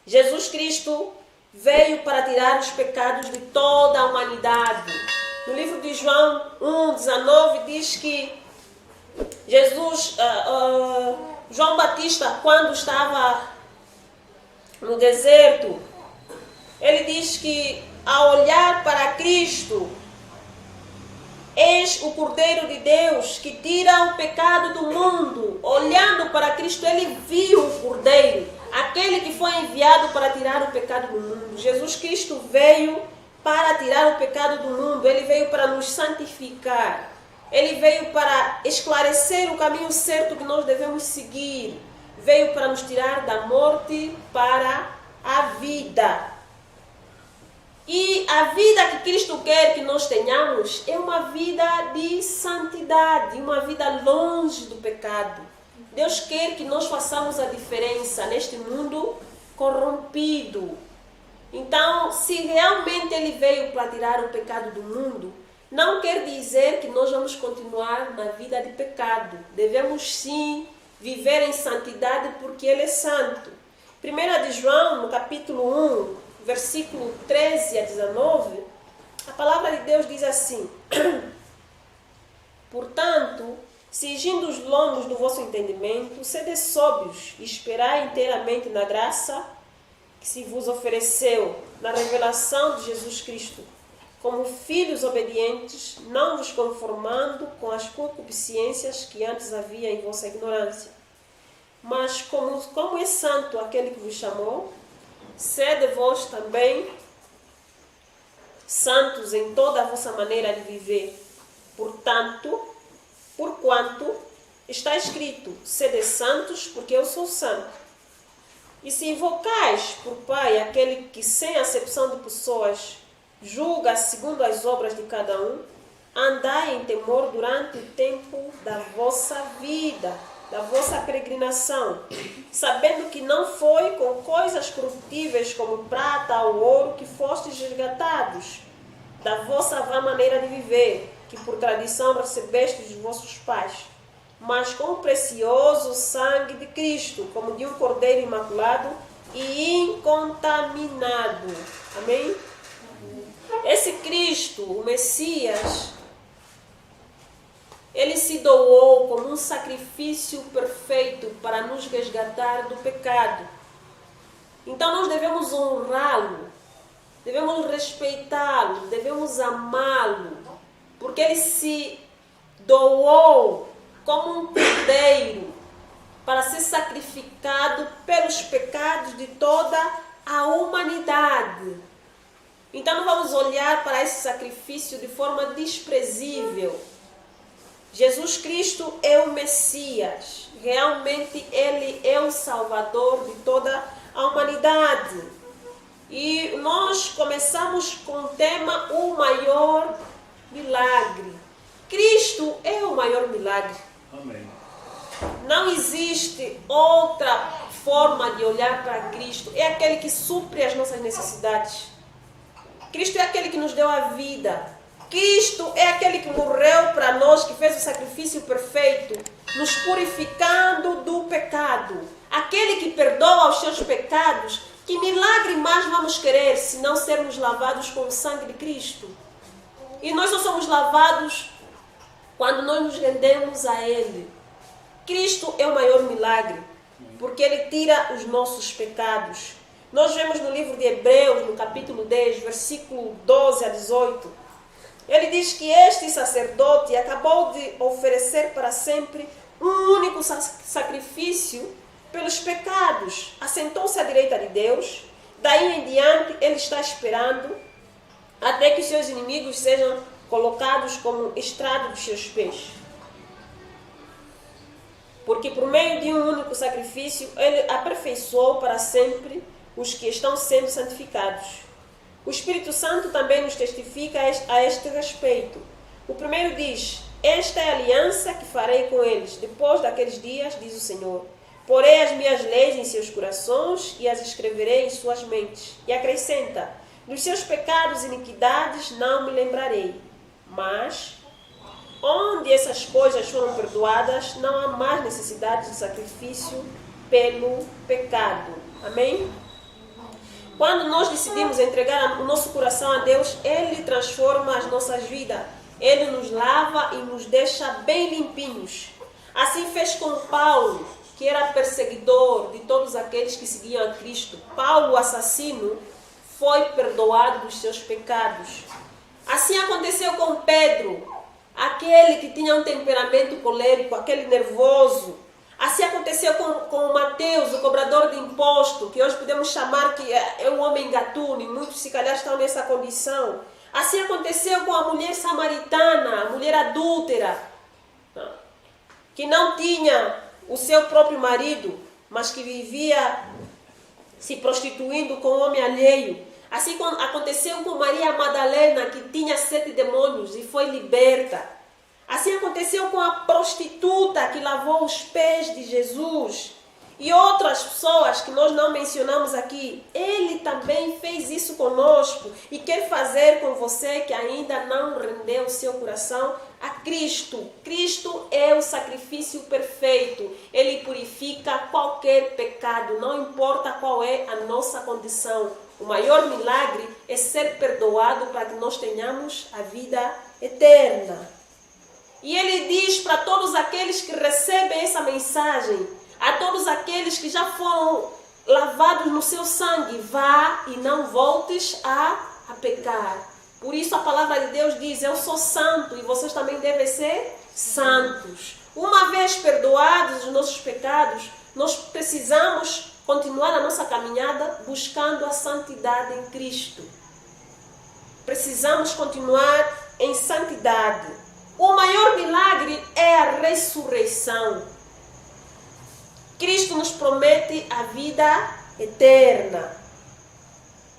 Jesus Cristo veio para tirar os pecados de toda a humanidade. No livro de João 1:19 diz que João Batista, quando estava no deserto, ele diz que ao olhar para Cristo, eis o Cordeiro de Deus que tira o pecado do mundo. Olhando para Cristo, ele viu o Cordeiro, aquele que foi enviado para tirar o pecado do mundo. Jesus Cristo veio para tirar o pecado do mundo, ele veio para nos santificar. Ele veio para esclarecer o caminho certo que nós devemos seguir. Veio para nos tirar da morte para a vida. E a vida que Cristo quer que nós tenhamos é uma vida de santidade, uma vida longe do pecado. Deus quer que nós façamos a diferença neste mundo corrompido. Então, se realmente Ele veio para tirar o pecado do mundo, não quer dizer que nós vamos continuar na vida de pecado. Devemos sim viver em santidade porque Ele é santo. 1 de João, no capítulo 1, versículo 13 a 19, a palavra de Deus diz assim: portanto, Cingindo os lombos do vosso entendimento, sede sóbrios e esperai inteiramente na graça que se vos ofereceu na revelação de Jesus Cristo, como filhos obedientes, não vos conformando com as concupiscências que antes havia em vossa ignorância. Mas como é santo aquele que vos chamou, sede vós também santos em toda a vossa maneira de viver. Porquanto está escrito, sede santos, porque eu sou santo. E se invocais por Pai aquele que sem acepção de pessoas julga segundo as obras de cada um, andai em temor durante o tempo da vossa vida, da vossa peregrinação, sabendo que não foi com coisas corruptíveis como prata ou ouro que fostes resgatados da vossa vã maneira de viver, que por tradição recebestes dos vossos pais, mas com o precioso sangue de Cristo, como de um cordeiro imaculado e incontaminado. Amém? Esse Cristo, o Messias, ele se doou como um sacrifício perfeito para nos resgatar do pecado. Então nós devemos honrá-lo, devemos respeitá-lo, devemos amá-lo, porque ele se doou como um cordeiro para ser sacrificado pelos pecados de toda a humanidade. Então não vamos olhar para esse sacrifício de forma desprezível. Jesus Cristo é o Messias. Realmente Ele é o Salvador de toda a humanidade. E nós começamos com o tema O Maior Milagre. Cristo é o maior milagre. Amém. Não existe outra forma de olhar para Cristo. É aquele que supre as nossas necessidades. Cristo é aquele que nos deu a vida. Cristo é aquele que morreu para nós, que fez o sacrifício perfeito, nos purificando do pecado. Aquele que perdoa os seus pecados. Que milagre mais vamos querer se não sermos lavados com o sangue de Cristo? E nós só somos lavados quando nós nos rendemos a Ele. Cristo é o maior milagre, porque Ele tira os nossos pecados. Nós vemos no livro de Hebreus, no capítulo 10, versículo 12 a 18, ele diz que este sacerdote acabou de oferecer para sempre um único sacrifício pelos pecados. Assentou-se à direita de Deus, daí em diante ele está esperando até que os seus inimigos sejam colocados como estrado dos seus pés. Porque por meio de um único sacrifício, ele aperfeiçoou para sempre os que estão sendo santificados. O Espírito Santo também nos testifica a este respeito. O primeiro diz, esta é a aliança que farei com eles, depois daqueles dias, diz o Senhor. Porei as minhas leis em seus corações e as escreverei em suas mentes. E acrescenta, dos seus pecados e iniquidades não me lembrarei. Mas, onde essas coisas foram perdoadas, não há mais necessidade de sacrifício pelo pecado. Amém? Quando nós decidimos entregar o nosso coração a Deus, Ele transforma as nossas vidas. Ele nos lava e nos deixa bem limpinhos. Assim fez com Paulo, que era perseguidor de todos aqueles que seguiam a Cristo. Paulo, o assassino, foi perdoado dos seus pecados. Assim aconteceu com Pedro, aquele que tinha um temperamento colérico, aquele nervoso. Assim aconteceu com Mateus, o cobrador de imposto, que hoje podemos chamar que é um homem gatuno, e muitos se calhar estão nessa condição. Assim aconteceu com a mulher samaritana, a mulher adúltera, que não tinha o seu próprio marido, mas que vivia se prostituindo com o homem alheio. Assim aconteceu com Maria Madalena, que tinha 7 demônios e foi liberta. Assim aconteceu com a prostituta que lavou os pés de Jesus. E outras pessoas que nós não mencionamos aqui. Ele também fez isso conosco e quer fazer com você que ainda não rendeu o seu coração a Cristo. Cristo é o sacrifício perfeito. Ele purifica qualquer pecado, não importa qual é a nossa condição. O maior milagre é ser perdoado para que nós tenhamos a vida eterna. E ele diz para todos aqueles que recebem essa mensagem, a todos aqueles que já foram lavados no seu sangue, vá e não voltes a pecar. Por isso a palavra de Deus diz, eu sou santo e vocês também devem ser santos. Uma vez perdoados os nossos pecados, nós precisamos continuar a nossa caminhada buscando a santidade em Cristo. Precisamos continuar em santidade. O maior milagre é a ressurreição. Cristo nos promete a vida eterna.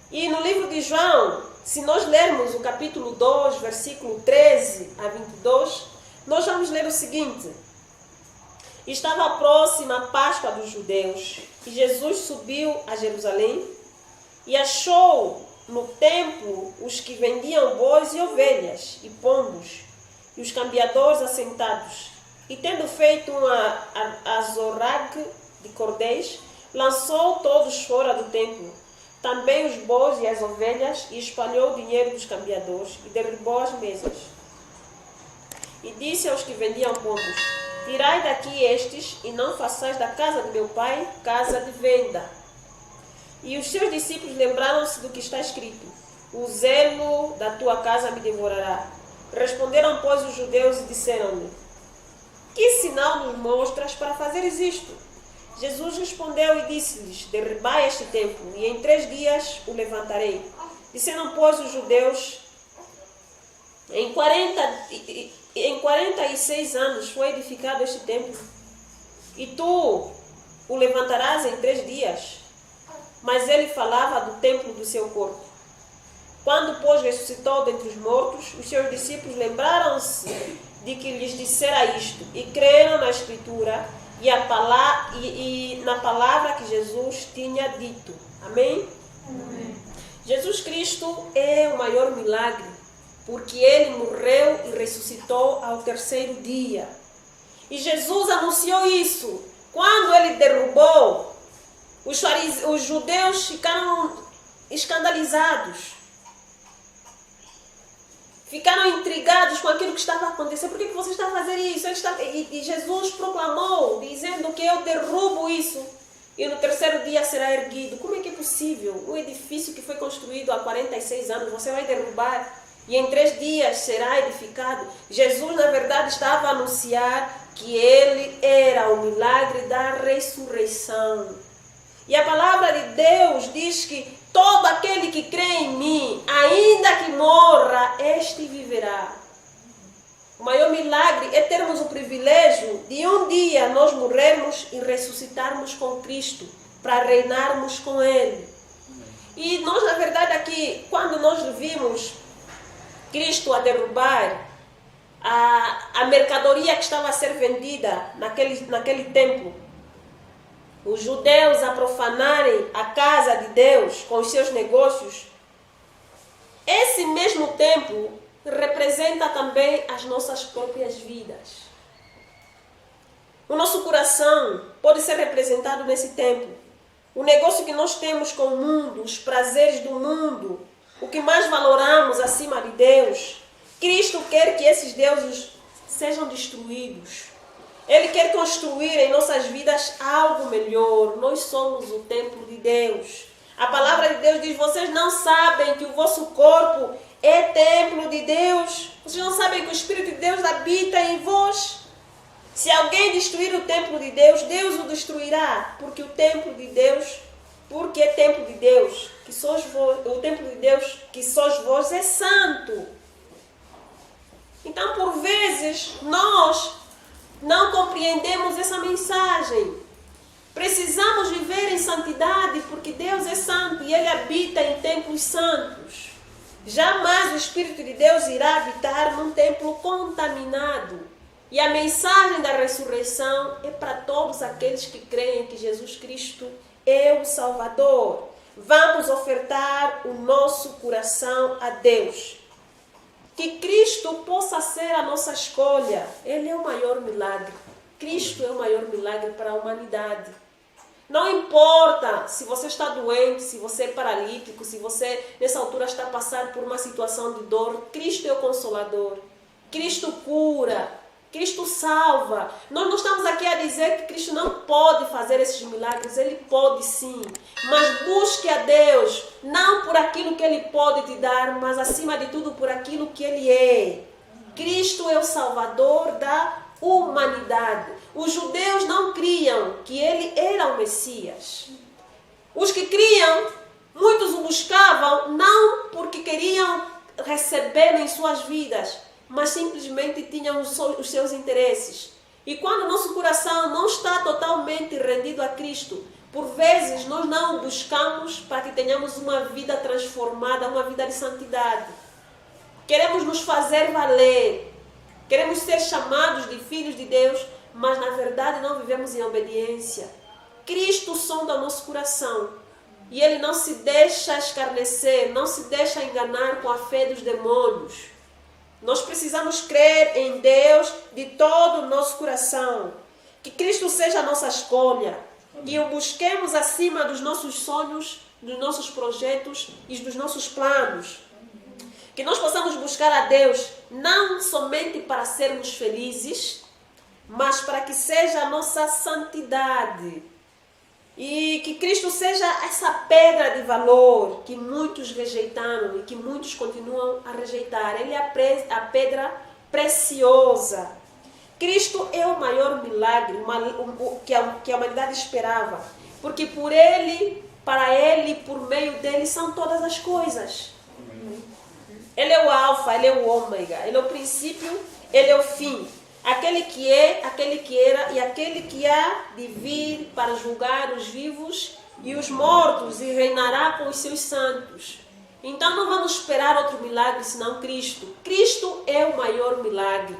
E no livro de João, se nós lermos o capítulo 2, versículo 13 a 22, nós vamos ler o seguinte. Estava próxima a Páscoa dos judeus e Jesus subiu a Jerusalém e achou no templo os que vendiam bois e ovelhas e pombos e os cambiadores assentados. E tendo feito uma azorrague de cordéis, lançou todos fora do templo, também os bois e as ovelhas, e espalhou o dinheiro dos cambiadores e derrubou as mesas. E disse aos que vendiam pombos, tirai daqui estes e não façais da casa de meu pai casa de venda. E os seus discípulos lembraram-se do que está escrito, o zelo da tua casa me devorará. Responderam, pois, os judeus e disseram-lhe, que sinal nos mostras para fazeres isto? Jesus respondeu e disse-lhes, derribai este templo, e em 3 dias o levantarei. Disseram, pois, os judeus, em 46 anos foi edificado este templo, e tu o levantarás em 3 dias. Mas ele falava do templo do seu corpo. Quando, pois, ressuscitou dentre os mortos, os seus discípulos lembraram-se de que lhes dissera isto, e creram na Escritura e na palavra que Jesus tinha dito. Amém? Amém. Jesus Cristo é o maior milagre, porque ele morreu e ressuscitou ao 3º dia. E Jesus anunciou isso. Quando ele derrubou, os judeus ficaram escandalizados. Ficaram intrigados com aquilo que estava acontecendo. Por que você está fazendo isso? E Jesus proclamou, dizendo que eu derrubo isso e no 3º dia será erguido. Como é que é possível? Um edifício que foi construído há 46 anos, você vai derrubar e em 3 dias será edificado. Jesus, na verdade, estava a anunciar que ele era o milagre da ressurreição. E a palavra de Deus diz que todo aquele que crê em mim, ainda que morra, este viverá. O maior milagre é termos o privilégio de um dia nós morrermos e ressuscitarmos com Cristo, para reinarmos com Ele. E nós, na verdade, aqui, quando nós vimos Cristo a derrubar a mercadoria que estava a ser vendida naquele templo, os judeus a profanarem a casa de Deus com os seus negócios, esse mesmo templo representa também as nossas próprias vidas. O nosso coração pode ser representado nesse templo. O negócio que nós temos com o mundo, os prazeres do mundo, o que mais valoramos acima de Deus. Cristo quer que esses deuses sejam destruídos. Ele quer construir em nossas vidas algo melhor. Nós somos o templo de Deus. A palavra de Deus diz, vocês não sabem que o vosso corpo é templo de Deus? Vocês não sabem que o Espírito de Deus habita em vós? Se alguém destruir o templo de Deus, Deus o destruirá. Porque o templo de Deus, porque é templo de Deus, que sois vós, o templo de Deus que sois vós é santo. Então, por vezes, nós não compreendemos essa mensagem. Precisamos viver em santidade porque Deus é santo e Ele habita em templos santos. Jamais o Espírito de Deus irá habitar num templo contaminado. E a mensagem da ressurreição é para todos aqueles que creem que Jesus Cristo é o Salvador. Vamos ofertar o nosso coração a Deus. Que Cristo possa ser a nossa escolha. Ele é o maior milagre. Cristo é o maior milagre para a humanidade. Não importa se você está doente, se você é paralítico, se você nessa altura está passando por uma situação de dor. Cristo é o Consolador. Cristo cura. Cristo salva. Nós não estamos aqui a dizer que Cristo não pode fazer esses milagres. Ele pode sim. Mas busque a Deus, não por aquilo que Ele pode te dar, mas acima de tudo por aquilo que Ele é. Cristo é o Salvador da humanidade. Os judeus não criam que Ele era o Messias. Os que criam, muitos o buscavam não porque queriam recebê-lo em suas vidas, mas simplesmente tinham os seus interesses. E quando o nosso coração não está totalmente rendido a Cristo, por vezes nós não o buscamos para que tenhamos uma vida transformada, uma vida de santidade. Queremos nos fazer valer, queremos ser chamados de filhos de Deus, mas na verdade não vivemos em obediência. Cristo sonda o nosso coração e Ele não se deixa escarnecer, não se deixa enganar com a fé dos demônios. Nós precisamos crer em Deus de todo o nosso coração. Que Cristo seja a nossa escolha. Que o busquemos acima dos nossos sonhos, dos nossos projetos e dos nossos planos. Que nós possamos buscar a Deus não somente para sermos felizes, mas para que seja a nossa santidade. E que Cristo seja essa pedra de valor que muitos rejeitaram e que muitos continuam a rejeitar. Ele é a pedra preciosa. Cristo é o maior milagre que a humanidade esperava. Porque por Ele, para Ele, por meio dEle, são todas as coisas. Ele é o alfa, Ele é o ômega. Ele é o princípio, Ele é o fim. Aquele que é, aquele que era e aquele que há de vir para julgar os vivos e os mortos e reinará com os seus santos. Então não vamos esperar outro milagre senão Cristo. Cristo é o maior milagre.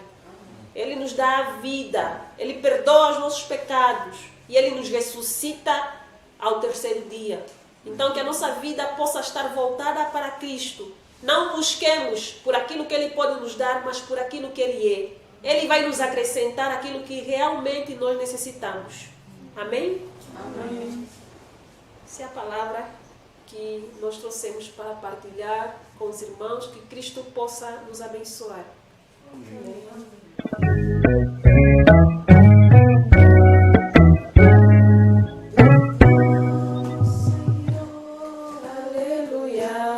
Ele nos dá a vida, Ele perdoa os nossos pecados e Ele nos ressuscita ao terceiro dia. Então que a nossa vida possa estar voltada para Cristo. Não busquemos por aquilo que Ele pode nos dar, mas por aquilo que Ele é. Ele vai nos acrescentar aquilo que realmente nós necessitamos. Amém? Amém. Essa é a palavra que nós trouxemos para partilhar com os irmãos. Que Cristo possa nos abençoar. Amém.